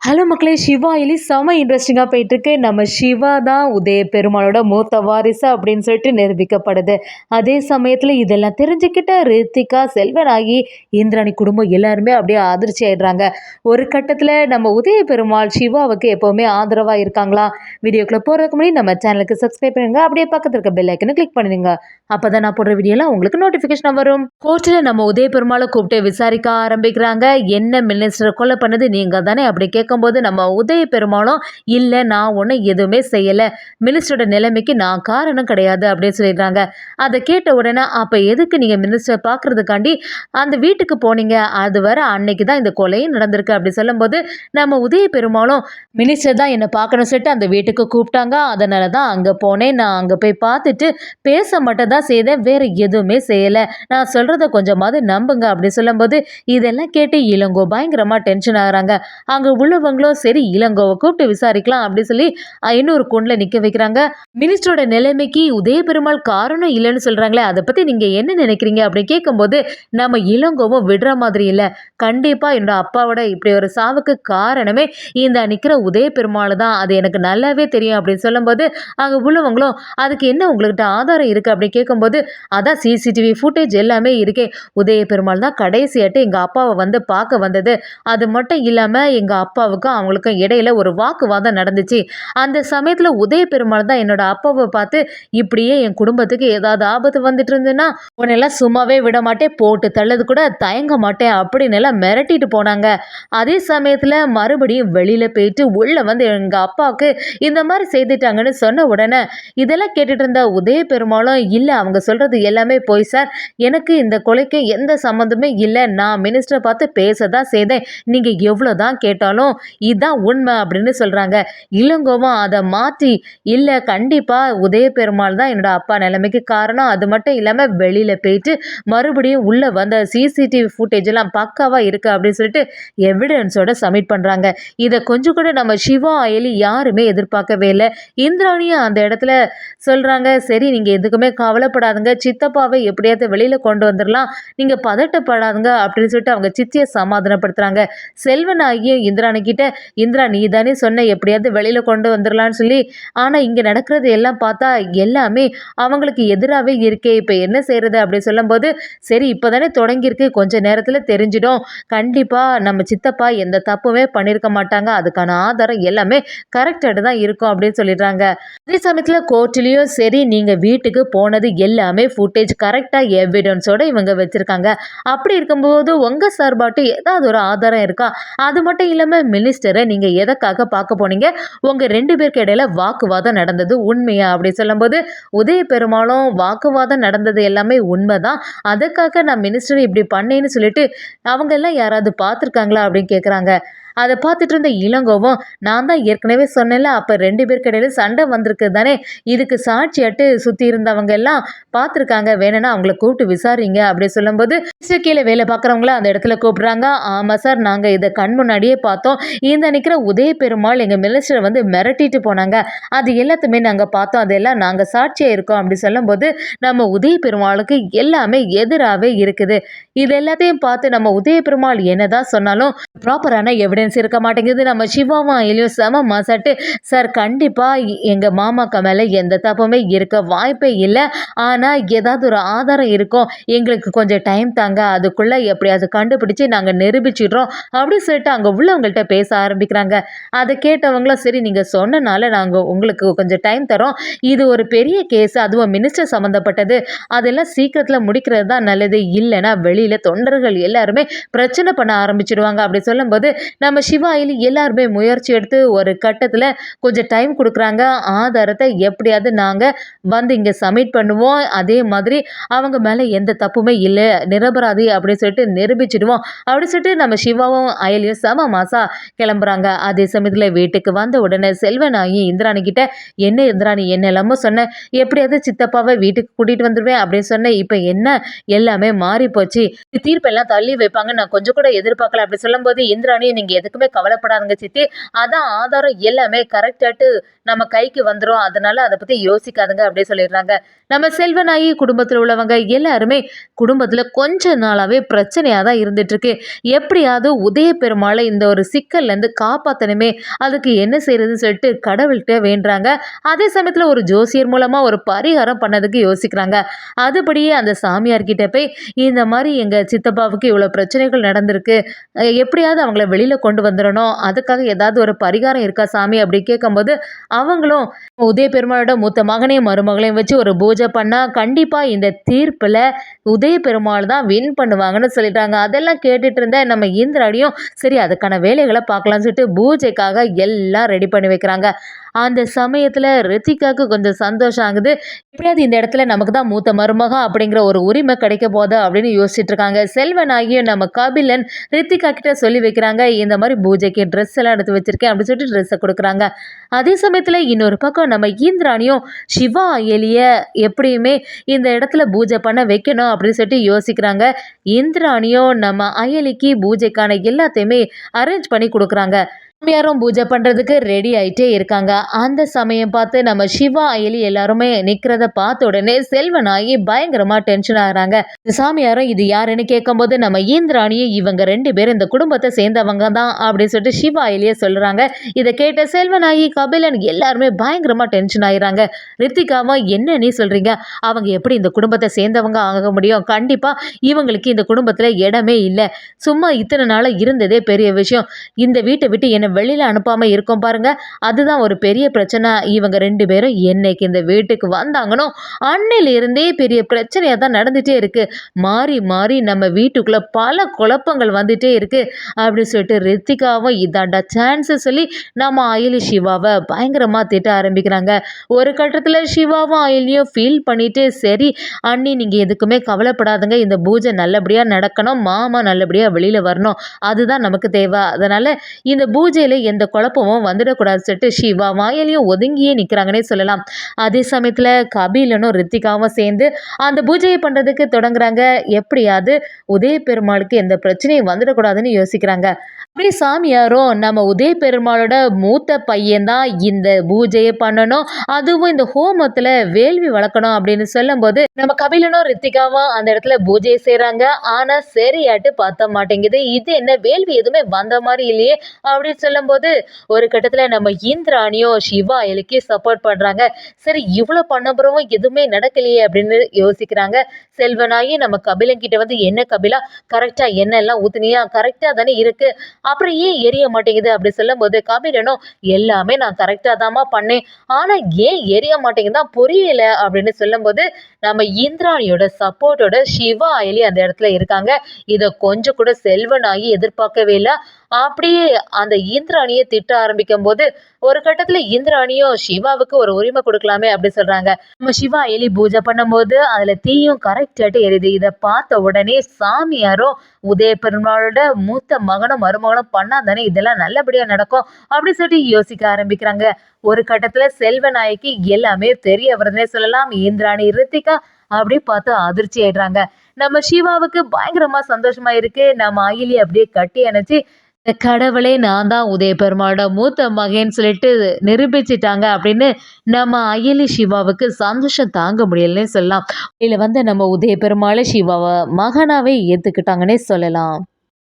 Hello மக்களே! சிவா எலி செம இன்ட்ரெஸ்டிங்கா போயிட்டுருக்கு. நம்ம சிவா தான் உதய பெருமாளோட மூத்த வாரிசு அப்படின்னு சொல்லிட்டு நிரூபிக்கப்படுது. அதே சமயத்தில இதெல்லாம் தெரிஞ்சுக்கிட்ட ரித்திகா, செல்வராகி, இந்திராணி குடும்பம் எல்லாருமே அப்படியே அதிர்ச்சி ஆயிடுறாங்க. ஒரு கட்டத்தில நம்ம உதய பெருமாள் சிவாவுக்கு எப்பவுமே ஆதரவா இருக்காங்களா? வீடியோக்குள்ள போறதுக்கு முன்னாடி நம்ம சேனலுக்கு சப்ஸ்கிரைப் பண்ணுங்க. அப்படியே பக்கத்துல இருக்க பெல் ஐக்கன கிளிக் பண்ணிடுங்க. அப்பதான் நான் போடுற வீடியோலாம் உங்களுக்கு நோட்டிஃபிகேஷனா வரும். கோர்ட்ல நம்ம உதய பெருமாள கூப்பிட்டு விசாரிக்க ஆரம்பிக்கிறாங்க. என்ன மினிஸ்டர் கொலை பண்ணது நீங்க தானே? அப்படி கேட்கும்போது நம்ம உதய பெருமாளும் இல்ல நான் ஒன்றும் எதுவுமே செய்யலை, மினிஸ்டரோட நிலைமைக்கு நான் காரணம் கிடையாது அப்படின்னு சொல்லிடுறாங்க. அதை கேட்ட உடனே அப்போ எதுக்கு நீங்கள் மினிஸ்டர் பார்க்கறதுக்காண்டி அந்த வீட்டுக்கு போனீங்க, அது வர அன்னைக்கு தான் இந்த கொலையும் நடந்திருக்கு அப்படி சொல்லும்போது நம்ம உதய பெருமாளும் மினிஸ்டர் தான் என்னை பார்க்கணும் சொல்லிட்டு அந்த வீட்டுக்கு கூப்பிட்டாங்க, அதனால தான் அங்கே போனேன், நான் அங்கே போய் பார்த்துட்டு பேச மட்டும் தான் செய்தேன், வேற எதுவுமே செய்யலை, நான் சொல்கிறத கொஞ்சமாவது நம்புங்க அப்படி சொல்லும்போது இதெல்லாம் கேட்டு இளங்கோ பயங்கரமாக டென்ஷன் ஆகுறாங்க. அங்கே உள்ளவங்களும் சரி இளங்கோவை கூப்பிட்டு விசாரிக்கலாம் அப்படி சொல்லி இன்னொரு கூண்டில் நிற்க வைக்கிறாங்க. மினிஸ்டரோட நிலைமைக்கு உதய பெருமாள் காரணம் இல்லைன்னு சொல்கிறாங்களே, அதை பற்றி நீங்கள் என்ன நினைக்கிறீங்க அப்படின்னு கேட்கும்போது நம்ம இளங்கோவும் விடுற மாதிரி இல்லை, கண்டிப்பாக என்னோட அப்பாவோட இப்படி ஒரு சாவுக்கு காரணமே இந்த நிற்கிற உதய பெருமாள் தான், அது எனக்கு நல்லாவே தெரியும் அப்படின்னு சொல்லும்போது அங்கே உள்ளவங்களும் அதுக்கு என்ன உங்கள்கிட்ட ஆதாரம் இருக்குது அப்படின்னு கேட்கும்போது அதான் சிசிடிவி ஃபுட்டேஜ் எல்லாமே இருக்கே, உதய பெருமாள் தான் கடைசியாட்டு எங்கள் அப்பாவை வந்து பார்க்க வந்தது, அது மட்டும் இல்லாமல் எங்கள் அப்பாவுக்கும் அவங்களுக்கும் இடையில ஒரு வாக்குவாதம் நடந்துச்சு, அந்த சமயத்தில் உதய பெருமாள் தான் என்னோட அப்பாவை பார்த்து இப்படியே என் குடும்பத்துக்கு ஏதாவது ஆபத்து வந்துட்டு இருந்துன்னா உன்னெல்லாம் சும்மாவே விட மாட்டேன், போட்டு தள்ளது கூட தயங்க மாட்டேன் அப்படின்னு எல்லாம் மிரட்டிட்டு போனாங்க. அதே சமயத்தில் மறுபடியும் வெளியில் போயிட்டு உள்ளே வந்து எங்கள் அப்பாவுக்கு இந்த மாதிரி செய்துட்டாங்கன்னு சொன்ன உடனே இதெல்லாம் கேட்டுட்டு இருந்த உதய பெருமாளும் இல்லை அவங்க சொல்கிறது எல்லாமே போய் சார், எனக்கு இந்த கொலைக்கு எந்த சம்மந்தமே இல்லை, நான் மினிஸ்டரை பார்த்து பேச தான் செய்தேன், நீங்கள் எவ்வளோ தான் கேட்டாலும் இதுதான் உண்மை அப்படின்னு சொல்கிறாங்க. இளங்கோவும் அதை மாற்றி இல்லை கண்டிப்பாக உதய பெருமாள் தான் என்னோட அப்பா நிலைமைக்கு காரணம், அது மட்டும் இல்லாமல் வெளியில் போயிட்டு மறுபடியும் உள்ளே வந்த சிசிடிவி ஃபுட்டேஜ் எல்லாம் பக்காவாக இருக்குது அப்படின்னு சொல்லிட்டு எவிடன்ஸோட சப்மிட் பண்ணுறாங்க. இதை கொஞ்சம் கூட நம்ம சிவா அயலி யாருமே எதிர்பார்க்கவே இல்லை. இந்திராணியும் அந்த இடத்துல சொல்கிறாங்க, சரி நீங்கள் எதுக்குமே கவலைப்படாதுங்க, சித்தப்பாவை எப்படியாவது வெளியில் கொண்டு வந்துடலாம், நீங்கள் பதட்டப்படாதுங்க அப்படின்னு சொல்லிட்டு அவங்க சித்தியை சமாதானப்படுத்துகிறாங்க. செல்வனாகியும் இந்திராணி கிட்ட இந்திரா நீ தானே சொன்ன எப்படியாவது வெளியில் கொண்டு வந்துடலான்னு சொல்லி, ஆனால் இங்கே நடக்கிறது எல்லாம் பார்த்தா எல்லாமே அவங்களுக்கு எதிராகவே இருக்கே, இப்போ என்ன செய்கிறது அப்படி சொல்லும்போது சரி இப்போ தானே தொடங்கியிருக்கு, கொஞ்சம் நேரத்தில் தெரிஞ்சிடும், கண்டிப்பாக நம்ம சித்தப்பா எந்த தப்புமே பண்ணியிருக்க மாட்டாங்க, அதுக்கான ஆதாரம் எல்லாமே கரெக்டாக தான் இருக்கும் அப்படின்னு சொல்லிடுறாங்க. அதே சமயத்தில் கோர்ட்லேயும் சரி நீங்கள் வீட்டுக்கு போனது எல்லாமே ஃபுட்டேஜ் கரெக்டாக எவிடன்ஸோடு இவங்க வச்சுருக்காங்க, அப்படி இருக்கும்போது உங்கள் சார்பாட்டு ஏதாவது ஒரு ஆதாரம் இருக்கா, அது மட்டும் இல்லாமல் மினிஸ்டரை நீங்கள் எதற்காக பார்க்க போனீங்க, உங்கள் 2 பேருக்கு இடையில வாக்குவாதம் நடந்தது உண்மையா அப்படி சொல்லும்போது உதய பெருமாளும் வாக்குவாதம் நடந்தது எல்லாமே உண்மைதான், அதுக்காக நான் மினிஸ்டர் இப்படி பண்ணேன்னு சொல்லிட்டு அவங்க எல்லாம் யாராவது பார்த்துருக்காங்களா அப்படின்னு கேட்குறாங்க. அதை பார்த்துட்டு இருந்த இளங்கோவும் நான் தான் ஏற்கனவே சொன்னேன்ல, அப்போ 2 பேருக்கு இடையில சண்டை வந்திருக்கு தானே, இதுக்கு சாட்சியாட்டு சுற்றி இருந்தவங்க எல்லாம் பார்த்துருக்காங்க, வேணும்னா அவங்கள கூப்பிட்டு விசாரிங்க அப்படி சொல்லும்போது கீழே வேலை பார்க்குறவங்கள அந்த இடத்துல கூப்பிட்றாங்க. ஆமாம் சார் நாங்கள் இதை கண் முன்னாடியே பார்த்தோம், இந்த நிற்கிற உதய பெருமாள் எங்கள் மினிஸ்டரை வந்து மிரட்டிட்டு போனாங்க, அது எல்லாத்தையுமே நாங்கள் பார்த்தோம், அதெல்லாம் நாங்கள் சாட்சியாக இருக்கோம் அப்படி சொல்லும்போது நம்ம உதய பெருமாளுக்கு எல்லாமே எதிராகவே இருக்குது. இது எல்லாத்தையும் பார்த்து நம்ம உதய பெருமாள் என்னதான் சொன்னாலும் ப்ராப்பரான எவிடன்ஸ் இருக்க மாட்டேங்குது. நம்ம சிவாவும் அயலியும் செம மாசாட்டு சார் கண்டிப்பாக எங்கள் மாமாக்கா மேலே எந்த தப்புமே இருக்க வாய்ப்பே இல்லை, ஆனால் ஏதாவது ஒரு ஆதாரம் இருக்கும், எங்களுக்கு கொஞ்சம் டைம் தாங்க, அதுக்குள்ளே எப்படியாவது கண்டுபிடிச்சி நாங்கள் நிரூபிச்சிடுறோம் அப்படின்னு சொல்லிட்டு அங்கே உள்ளவங்கள்ட்ட பேச ஆரம்பிக்கிறாங்க. அதை கேட்டவங்களும் சரி நீங்கள் சொன்னனால நாங்கள் உங்களுக்கு கொஞ்சம் டைம் தரோம், இது ஒரு பெரிய கேஸ், அதுவும் மினிஸ்டர் சம்மந்தப்பட்டது, அதெல்லாம் சீக்கிரத்தில் முடிக்கிறது தான் நல்லது, இல்லைன்னா வெளியில் தொண்டர்கள் எல்லாருமே பிரச்சனை பண்ண ஆரம்பிச்சிடுவாங்க அப்படி சொல்லும்போது நம்ம சிவா அயலி எல்லாருமே முயற்சி எடுத்து ஒரு கட்டத்தில் கொஞ்சம் டைம் கொடுக்குறாங்க, ஆதாரத்தை எப்படியாவது நாங்கள் வந்து இங்கே சப்மிட் பண்ணுவோம், அதே மாதிரி அவங்க மேலே எந்த தப்புமே இல்லை, நிரபராதி அப்படின்னு சொல்லிட்டு நிரூபிச்சிடுவோம் அப்படின்னு சொல்லிட்டு நம்ம சிவாவும் அயலியும் செம மாசா கிளம்புறாங்க. அதே சமயத்தில் வீட்டுக்கு வந்த உடனே செல்வனாகி இந்திராணி கிட்ட என்ன இந்திராணி என்ன எல்லாமோ சொன்ன, எப்படியாவது சித்தப்பாவை வீட்டுக்கு கூட்டிகிட்டு வந்துடுவேன் அப்படின்னு சொன்னேன், இப்போ என்ன எல்லாமே மாறி போச்சு, தீர்ப்பெல்லாம் தள்ளி வைப்பாங்க நான் கொஞ்சம் கூட எதிர்பார்க்கல அப்படி சொல்லும்போது இந்திராணி நீங்கள் எதுக்குமே கவலைப்படாதுங்க சித்தி. அதான் ஆதாரம் எல்லாமே கரெக்டாட்டு நம்ம கைக்கு வந்துரும். அதனால அத பத்தி யோசிக்காதுங்க அப்படின்னு சொல்லிடுறாங்க. நம்ம செல்வநாயகி குடும்பத்துல உள்ளவங்க எல்லாருமே குடும்பத்துல கொஞ்ச நாளாவே பிரச்சனையா தான் இருந்துட்டு இருக்கு. எப்படியாவது உதய பெருமாளை இந்த ஒரு சிக்கல்ல இருந்து காப்பாத்தணுமே, அதுக்கு என்ன செய்யறதுன்னு சொல்லிட்டு கடவுள்கிட்ட வேண்டுறாங்க. அதே சமயத்துல ஒரு ஜோசியர் மூலமா ஒரு பரிகாரம் பண்ணதுக்கு யோசிக்கிறாங்க. அதுபடியே அந்த சாமியார் கிட்ட போய் இந்த மாதிரி எங்க சித்தப்பாவுக்கு இவ்வளவு பிரச்சனைகள் நடந்திருக்கு. எப்படியாவது அவங்கள வெளியில கொண்டு வந்துடணும். அதுக்காக ஏதாவது ஒரு பரிகாரம் இருக்கா சாமி அப்படி கேட்கும்போது அவங்களும் உதய பெருமாளோட மூத்த மகனையும் மருமகளையும் வச்சு ஒரு பூஜை பண்ணா கண்டிப்பா இந்த தீர்ப்புல உதய பெருமாள் தான் வின் பண்ணுவாங்கன்னு சொல்லிட்டாங்க. அதெல்லாம் கேட்டுட்டு இருந்த நம்ம இந்திராணியும் சரி அதுக்கான வேலைகளை பார்க்கலாம்னு சொல்லிட்டு பூஜைக்காக எல்லாம் ரெடி பண்ணி வைக்கிறாங்க. அந்த சமயத்துல ரித்திகாக்கு கொஞ்சம் சந்தோஷம் ஆகுது. எப்படியாவது இந்த இடத்துல நமக்கு தான் மூத்த மருமக அப்படிங்கிற ஒரு உரிமை கிடைக்க போகுது அப்படின்னு யோசிச்சுட்டு இருக்காங்க. செல்வனாகியும் நம்ம கபிலன் ரித்திகா கிட்ட சொல்லி வைக்கிறாங்க. இந்த மாதிரி பூஜைக்கு ட்ரெஸ் எல்லாம் எடுத்து வச்சிருக்கேன் அப்படின்னு சொல்லிட்டு ட்ரெஸ்ஸை கொடுக்குறாங்க. அதே சமயத்துல இன்னொரு பக்கம் நம்ம இந்திராணியும் சிவா எலிய எப்படியுமே இந்த இடத்துல பூஜை பண்ண வைக்கணும் அப்படின்னு சொல்லிட்டு யோசிக்கிறாங்க. இந்திராணியும் நம்ம அயலிக்கு பூஜைக்கான எல்லாத்தையுமே அரேஞ்ச் பண்ணி கொடுக்குறாங்க. சாமியாரும் பூஜை பண்றதுக்கு ரெடி ஆயிட்டே இருக்காங்க. அந்த சமயம் பார்த்து நம்ம சிவா அயலி எல்லாருமே நிக்கிறத பார்த்த உடனே செல்வனாகி பயங்கரமா டென்ஷன் ஆகுறாங்க. சாமியாரும் இது யாருன்னு கேட்கும்போது நம்ம இந்திராணியும் இவங்க 2 பேரும் இந்த குடும்பத்தை சேர்ந்தவங்க தான் அப்படின்னு சொல்லிட்டு சிவா அயலியே சொல்றாங்க. இதை கேட்ட செல்வனாகி கபிலன் எல்லாருமே பயங்கரமா டென்ஷன் ஆயிடுறாங்க. ரித்திகாவா என்ன நீ சொல்றீங்க? அவங்க எப்படி இந்த குடும்பத்தை சேர்ந்தவங்க ஆக முடியும்? கண்டிப்பா இவங்களுக்கு இந்த குடும்பத்துல இடமே இல்லை. சும்மா இத்தனை நாளா இருந்ததே பெரிய விஷயம். இந்த வீட்டை விட்டு என்ன வெளியில அனுப்பாம இருக்கோம் பாருங்க, அதுதான் ஒரு பெரிய பிரச்சனை. இவங்க 2 பேரும் என்னைக்கு இந்த வீட்டுக்கு வந்தாங்கனோ அன்னையில இருந்தே பெரிய பிரச்சனையா தான் நடந்துட்டே இருக்கு. மாறி மாறி நம்ம வீட்டுக்குள்ள பல குழப்பங்கள் வந்துட்டே இருக்கு அப்படின்னு சொல்லிட்டு ரித்திகாவும் இதாண்டா சான்ஸ் சொல்லி நம்ம அயலி சிவாவை பயங்கரமா திட்ட ஆரம்பிக்கிறாங்க. ஒரு கட்டத்துல சிவாவும் அயலியும் ஃபீல் பண்ணிட்டு சரி அண்ணி நீங்க எதுக்குமே கவலைப்படாதுங்க, இந்த பூஜை நல்லபடியா நடக்கணும், மாமா நல்லபடியா வெளியில வரணும், அதுதான் நமக்கு தேவை. அதனால இந்த பூஜையில எந்த குழப்பமும் வந்துடக்கூடாது சொல்லிட்டு சிவா வாயிலையும் ஒதுங்கியே நிக்கிறாங்கன்னே சொல்லலாம். அதே சமயத்துல கபிலனும் ரித்திகாவும் சேர்ந்து அந்த பூஜையை பண்றதுக்கு தொடங்குறாங்க. எப்படியாவது உதய பெருமாளுக்கு எந்த பிரச்சனையும் வந்துடக்கூடாதுன்னு யோசிக்கிறாங்க. அப்படியே சாமியாரும் நம்ம உதய பெருமாளோட மூத்த பையன் தான் இந்த பூஜையை பண்ணணும், அதுவும் இந்த ஹோமத்துல வேள்வி வளர்க்கணும் அப்படின்னு சொல்லும்போது நம்ம கபிலனும் ரித்திகாவும் அந்த இடத்துல பூஜையை செய்யறாங்க. ஆனா சரியாட்டு பார்த்த மாட்டேங்குது. இது என்ன வேள்வி எதுவுமே வந்த மாதிரி இல்லையே அப்படின்னு சொல்லும்போது ஒரு கட்டத்துல நம்ம இந்திராணியும் சிவா எலிக்கு சப்போர்ட் பண்றாங்க. சரி இவ்வளவு பண்ணப்புறமும் எதுவுமே நடக்கலையே அப்படின்னு யோசிக்கிறாங்க. செல்வனாயி நம்ம கபிலன் கிட்ட வந்து என்ன கபிலா கரெக்டா எண்ணெய் எல்லாம் ஊத்துனியா, கரெக்டா தானே இருக்கு, அப்புறம் ஏன் எரிய மாட்டேங்குது அப்படி சொல்லும்போது கபிலனும் எல்லாமே நான் கரெக்டா தாமா பண்ணேன், ஆனா ஏன் எரிய மாட்டேங்குதா புரியல அப்படின்னு சொல்லும்போது நம்ம இந்திராணியோட சப்போர்ட்டோட சிவா அயலி அந்த இடத்துல இருக்காங்க. இதை கொஞ்சம் கூட செல்வனாகி எதிர்பார்க்கவே இல்லை. அப்படியே அந்த இந்திராணியை திட்ட ஆரம்பிக்கும் போது ஒரு கட்டத்துல இந்திராணியும் சிவாவுக்கு ஒரு உரிமை கொடுக்கலாமே அப்படி சொல்றாங்க. நம்ம சிவா எலி பூஜை பண்ணும்போது அதுல தீயும் கரெக்டாட்டு எரியுது. இதை பார்த்த உடனே சாமியாரும் உதய பெருமாளோட மூத்த மகனும் மருமகனும் பண்ணா தானே இதெல்லாம் நல்லபடியா நடக்கும் அப்படி சொல்லிட்டு யோசிக்க ஆரம்பிக்கிறாங்க. ஒரு கட்டத்துல செல்வநாயகி எல்லாமே தெரிய வருதுன்னே சொல்லலாம். இந்திராணி ரித்திகா அப்படி பார்த்து அதிர்ச்சி ஆயிடுறாங்க. நம்ம சிவாவுக்கு பயங்கரமா சந்தோஷமா இருக்கு. நம்ம அயலி அப்படியே கட்டி அணைச்சு கடவுளே நான் தான் உதய பெருமாளோட மூத்த மகன் சொல்லிட்டு நிரூபிச்சிட்டாங்க அப்படின்னு நம்ம அயலி சிவாவுக்கு சந்தோஷம் தாங்க முடியலன்னே சொல்லலாம். இதுல வந்து நம்ம உதய பெருமாளை சிவாவை மகனாவே ஏத்துக்கிட்டாங்கன்னே சொல்லலாம்.